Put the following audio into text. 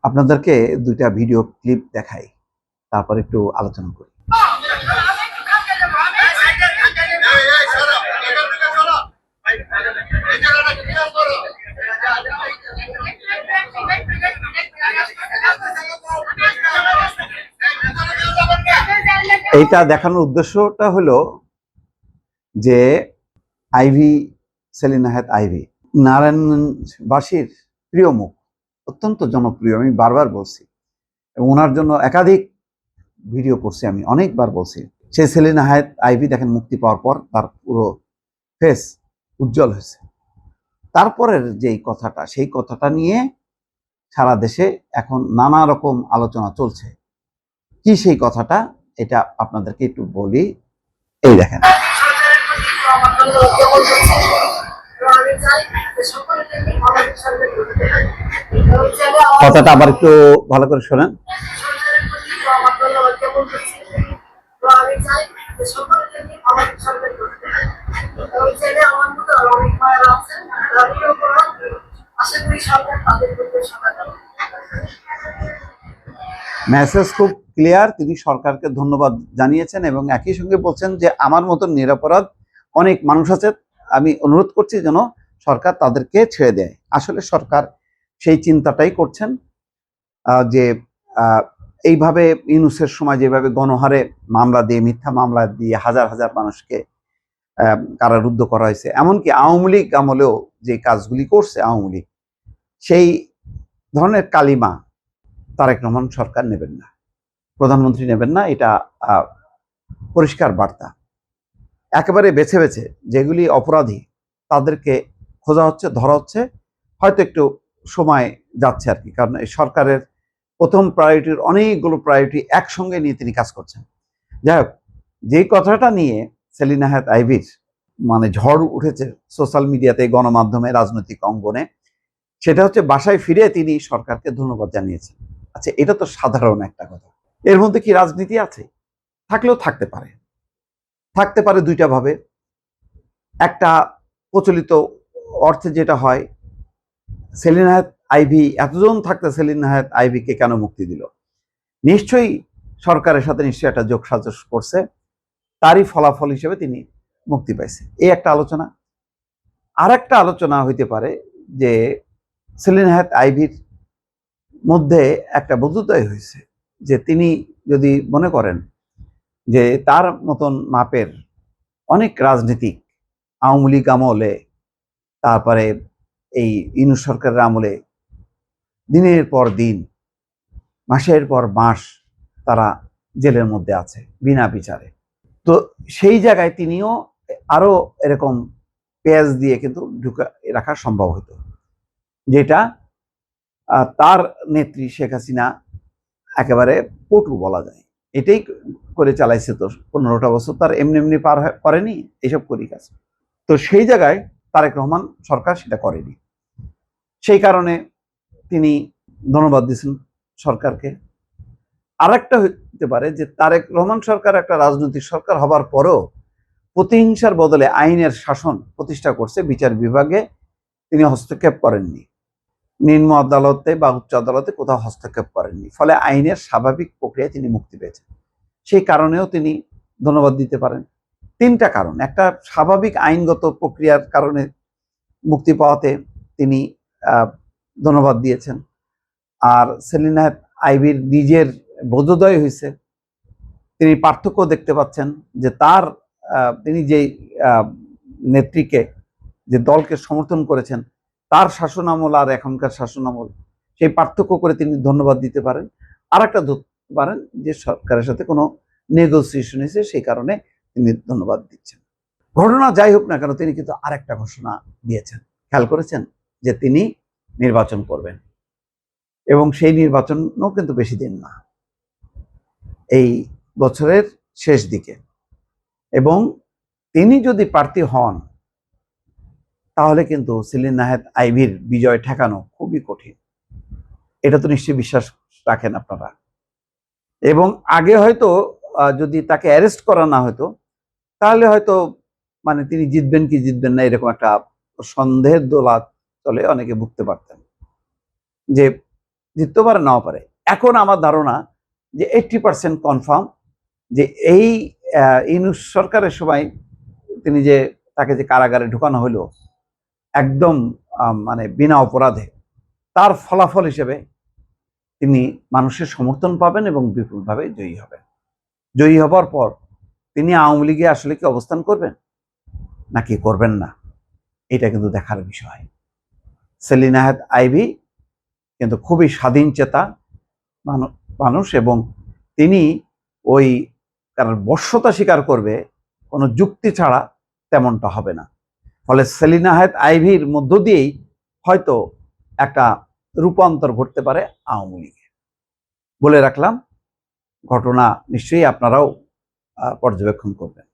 আপনাদেরকে দুইটা video clip দেখাই, তারপর একটু আলোচনা করি। এইটা দেখানোর উদ্দেশ্যটা হলো যে আইভি, সেলিনা হায়াৎ আইভি নারায়ণবাসীর প্রিয় মুখ, অত্যন্ত জনপ্রিয়। আমি বারবার বলছি এবং ওনার জন্য একাধিক ভিডিও করছি, আমি অনেকবার বলছি। সেই সেলিনা হায়াৎ আইভি দেখেন মুক্তি পাওয়ার পর তার পুরো ফেস উজ্জ্বল হয়েছে। তারপরের যেই কথাটা, সেই কথাটা নিয়ে সারা দেশে এখন নানা রকম আলোচনা চলছে। কি সেই কথাটা, এটা আপনাদেরকে একটু বলি। এই দেখেন, কথাটা আবার একটু ভালো করে শোনেন। মেসেজ খুব ক্লিয়ার, তিনি সরকারকে ধন্যবাদ জানিয়েছেন এবং একই সঙ্গে বলছেন যে আমার মতো নিরপরাধ অনেক মানুষ আছে, আমি অনুরোধ করছি যেন সরকার তাদেরকে ছেড়ে দেয়। আসলে সরকার সেই চিন্তাটাই করছেন যে এইভাবে ইউনূসের সময় যেভাবে গণহারে মামলা দিয়ে, মিথ্যা মামলা দিয়ে হাজার হাজার মানুষকে কারারুদ্ধ করা হয়েছে, এমনকি আওয়ামী লীগ আমলেও যে কাজগুলি করছে আওয়ামী লীগ, সেই ধরনের কালিমা তারেক রহমান সরকার নেবেন না, প্রধানমন্ত্রী নেবেন না। এটা পরিষ্কার বার্তা। একেবারে বেছে বেছে যেগুলি অপরাধী তাদেরকে খোঁজা হচ্ছে, ধরা হচ্ছে। হয়তো একটু সময় যাচ্ছে আর কি, কারণ এই সরকারের প্রথম প্রায়োরিটির অনেকগুলো প্রায়োরিটি একসঙ্গে নিয়ে তিনি কাজ করছেন। যাই হোক, যেই কথাটা নিয়ে সেলিনা হায়াৎ আইভির মানে ঝড় উঠেছে সোশ্যাল মিডিয়াতে, গণমাধ্যমে, রাজনৈতিক অঙ্গনে, সেটা হচ্ছে বাসায় ফিরে তিনি সরকারকে ধন্যবাদ জানিয়েছেন। আচ্ছা, এটা তো সাধারণ একটা কথা। এর মধ্যে কি রাজনীতি আছে? থাকলেও থাকতে পারে, থাকতে পারে দুইটা ভাবে। একটা প্রচলিত অর্থে যেটা হয়, সেলিনা হায়াৎ আইভি এতজন থাকতে সেলিনা হায়াৎ আইভিকে কেন মুক্তি দিল? নিশ্চয়ই সরকারের সাথে নিশ্চয়ই একটা যোগসাজশ করছে, তারই ফলাফল হিসেবে তিনি মুক্তি পাইছে, এই একটা আলোচনা। আর একটা আলোচনা হইতে পারে যে সেলিনা হায়াৎ আইভির মধ্যে একটা বোধোদয় হয়েছে যে তিনি যদি মনে করেন যে তার মতন মাপের অনেক রাজনীতিক আওয়ামী লীগ আমলে, তারপরে এই ইউনূস সরকারের আমলে দিনের পর দিন, মাসের পর মাস তারা জেলের মধ্যে আছে বিনা বিচারে, তো সেই জায়গায় তিনিও আরো এরকম পেঁয়াজ দিয়ে কিন্তু ঢুকে রাখা সম্ভব হতো, যেটা তার নেত্রী শেখ হাসিনা একেবারে পটু বলা যায়। এটাই করে চালাইছে, তো 15টা বছর তার এমনি এমনি পার করেনি এইসব করি কাজ। তো সেই জায়গায় তারেক রহমান সরকার সেটা করেনি, সেই কারণে তিনি ধন্যবাদ দিয়েছেন সরকারকে। আর একটা হতে পারে যে তারেক রহমান সরকার একটা রাজনৈতিক সরকার হবার পরেও প্রতিহিংসার বদলে আইনের শাসন প্রতিষ্ঠা করছে, বিচার বিভাগে তিনি হস্তক্ষেপ করেননি, নিম্ন আদালতে বা উচ্চ আদালতে কোথাও হস্তক্ষেপ করেননি, ফলে আইনের স্বাভাবিক প্রক্রিয়ায় তিনি মুক্তি পেয়েছেন। সেই কারণেও তিনি ধন্যবাদ দিতে পারেন। তিনটা কারণ, একটা স্বাভাবিক আইনগত প্রক্রিয়ার কারণে মুক্তি পাওয়াতে তিনি ধন্যবাদ দিয়েছেন, আর সেলিনা হায়াৎ আইভির নিজের বোধোদয় হয়েছে, তিনি পার্থক্য দেখতে পাচ্ছেন যে তার তিনি যে নেত্রীকে, যে দলকে সমর্থন করেছেন, তার শাসনামল আর এখনকার শাসনামল, সেই পার্থক্য করে তিনি ধন্যবাদ দিতে পারেন। আর একটা ধরতে পারেন যে সরকারের সাথে কোনো নেগোসিয়েশন হয়েছে, সেই কারণে তিনি ধন্যবাদ দিচ্ছেন। ঘটনা যাই হোক না কেন, তিনি কিন্তু আরেকটা ঘোষণা দিয়েছেন, খেয়াল করেছেন, যে তিনি নির্বাচন করবেন, এবং সেই নির্বাচনও কিন্তু বেশি দিন না, এই বছরের শেষ দিকে। এবং তিনি যদি প্রার্থী হন তাহলে কিন্তু সেলিনা হায়াৎ আইভির বিজয় ঠেকানো খুবই কঠিন, এটা তো নিশ্চয়ই বিশ্বাস রাখেন আপনারা। এবং আগে হয়তো যদি তাকে অ্যারেস্ট করা না হতো তাহলে হয়তো মানে তিনি জিতবেন কি জিতবেন না এরকম একটা সন্দেহের দোলা চলে, অনেকে ভুগতে পারতেন যে জিততে পারে নাও পারে। এখন আমার ধারণা যে 80% কনফার্ম যে এই ইউনূস সরকারের সময় তিনি যে তাকে যে কারাগারে ঢুকানো হলো একদম মানে বিনা অপরাধে, তার ফলাফল হিসেবে তিনি মানুষের সমর্থন পাবেন এবং বিপুলভাবে জয়ী হবেন। জয়ী হবার পর তিনি আওয়ামী লীগে আসলে কি অবস্থান করবেন নাকি করবেন না, এটা কিন্তু দেখার বিষয়। সেলিনা আহমেদ আইভী কিন্তু খুবই স্বাধীন চেতা মানুষ এবং তিনি ওই কারণ বশ্যতা স্বীকার করবে কোনো যুক্তি ছাড়া, তেমনটা হবে না। ফলে সেলিনা আহমেদ আইভীর মধ্য দিয়েই হয়তো একটা রূপান্তর ঘটতে পারে আওয়ামী লীগে। বলে রাখলাম, ঘটনা নিশ্চয়ই আপনারাও পর্যবেক্ষণ করবেন।